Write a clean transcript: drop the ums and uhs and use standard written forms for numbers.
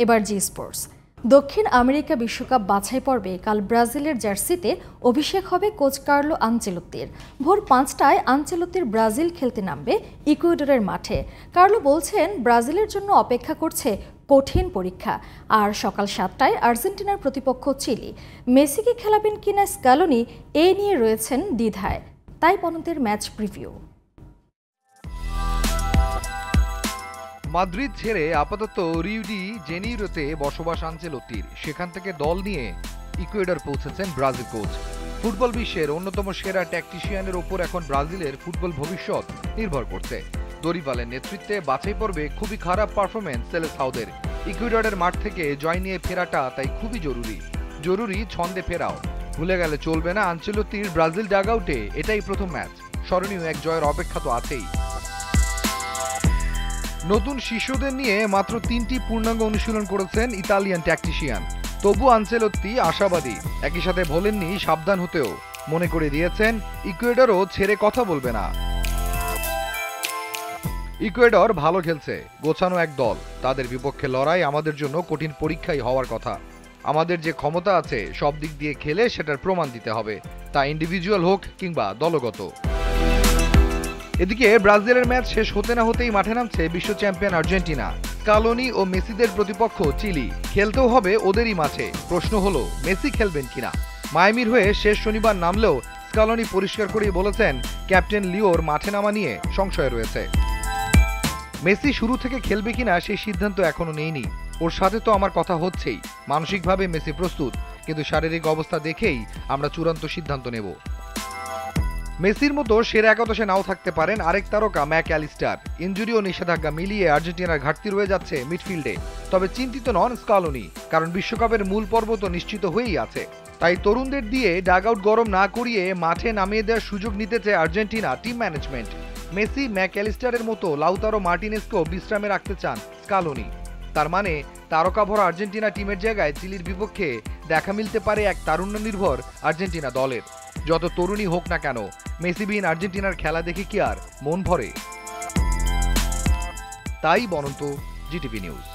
এবার জি স্পোর্টস। দক্ষিণ আমেরিকা বিশ্বকাপ বাছাই পর্বে কাল ব্রাজিলের জার্সিতে অভিষেক হবে কোচ কার্লো আনচেলোত্তির। ভোর 5টায় আনচেলোত্তির ব্রাজিল খেলতে নামবে ইকুয়েডরের মাঠে। কার্লো বলছেন, ব্রাজিলের জন্য অপেক্ষা করছে কঠিন পরীক্ষা। আর সকাল 7টায় আর্জেন্টিনার প্রতিপক্ষ চিলি। মেসিকে খেলাবেন কিনা স্ক্যালোনি এ নিয়ে রয়েছেন দ্বিধায়। তাই পনতের ম্যাচ প্রিভিউ। মাদ্রিদ ছেড়ে আপাতত রিও ডি জেনিরোতে বসবাস আনচেলোত্তির। সেখান থেকে দল নিয়ে ইকুয়েডর পৌঁছেছেন ব্রাজিল কোচ। ফুটবল বিশ্বের অন্যতম সেরা ট্যাকটিশিয়ানের ওপর এখন ব্রাজিলের ফুটবল ভবিষ্যৎ নির্ভর করছে। দরিপালের নেতৃত্বে বাছাই পর্বে খুবই খারাপ পারফরমেন্স সেলেসাওদের। ইকুয়েডরের মাঠ থেকে জয় নিয়ে ফেরাটা তাই খুবই জরুরি ছন্দে ফেরাও। ভুলে গেলে চলবে না, আনচেলোত্তির ব্রাজিল ডাগআউটে এটাই প্রথম ম্যাচ। স্মরণীয় এক জয়ের অপেক্ষা তো আছেই। নতুন শিশুদের নিয়ে মাত্র 3টি পূর্ণাঙ্গ অনুশীলন করেছেন ইতালিয়ান ট্যাকটিশিয়ান। তবু আনচেলোত্তি আশাবাদী। একই সাথে বলেননি সাবধান হতেও। মনে করে দিয়েছেন ইকুয়েডরও ছেড়ে কথা বলবে না। ইকুয়েডর ভালো খেলছে, গোছানো এক দল। তাদের বিপক্ষে লড়াই আমাদের জন্য কঠিন পরীক্ষাই হওয়ার কথা। আমাদের যে ক্ষমতা আছে সব দিক দিয়ে খেলে সেটার প্রমাণ দিতে হবে, তা ইন্ডিভিজুয়াল হোক কিংবা দলগত। এদিকে ব্রাজিলের ম্যাচ শেষ হতে না হতেই মাঠে নামছে বিশ্ব চ্যাম্পিয়ন আর্জেন্টিনা। স্ক্যালোনি ও মেসিদের প্রতিপক্ষ চিলি। খেলতেও হবে ওদেরই মাঠে। প্রশ্ন হলো, মেসি খেলবেন কিনা। মায়ামির হয়ে শেষ শনিবার নামলেও স্ক্যালোনি পরিষ্কার করেই বলেছেন, ক্যাপ্টেন লিওর মাঠে নামা নিয়ে সংশয় রয়েছে। মেসি শুরু থেকে খেলবে কিনা সেই সিদ্ধান্ত এখনো নেইনি। ওর সাথে তো আমার কথা হচ্ছেই। মানসিকভাবে মেসি প্রস্তুত, কিন্তু শারীরিক অবস্থা দেখেই আমরা চূড়ান্ত সিদ্ধান্ত নেব। মেসির মতো সেরা একাদশে নাও থাকতে পারেন আরেক তারকা ম্যাকঅ্যালিস্টার। ইনজুরি ও নিষেধাজ্ঞা মিলিয়ে আর্জেন্টিনার ঘাটতি রয়ে যাচ্ছে মিডফিল্ডে। তবে চিন্তিত নন স্ক্যালোনি, কারণ বিশ্বকাপের মূল পর্ব তো নিশ্চিত হয়েই আছে। তাই তরুণদের দিয়ে ডাগআউট গরম না করিয়ে মাঠে নামিয়ে দেওয়ার সুযোগ নিতে চায় আর্জেন্টিনা টিম ম্যানেজমেন্ট। মেসি ম্যাকঅ্যালিস্টারের মতো লাউতারো মার্টিনেজকেও বিশ্রামে রাখতে চান স্ক্যালোনি। তার মানে তারকা ভরা আর্জেন্টিনা টিমের জায়গায় চিলির বিপক্ষে দেখা মিলতে পারে এক তারুণ্য নির্ভর আর্জেন্টিনা দলের। যত তরুণই হোক না কেন, মেসিবিহীন আর্জেন্টিনার খেলা দেখে কি আর মন ভরে? তাই বরন্ত জিটিভি নিউজ।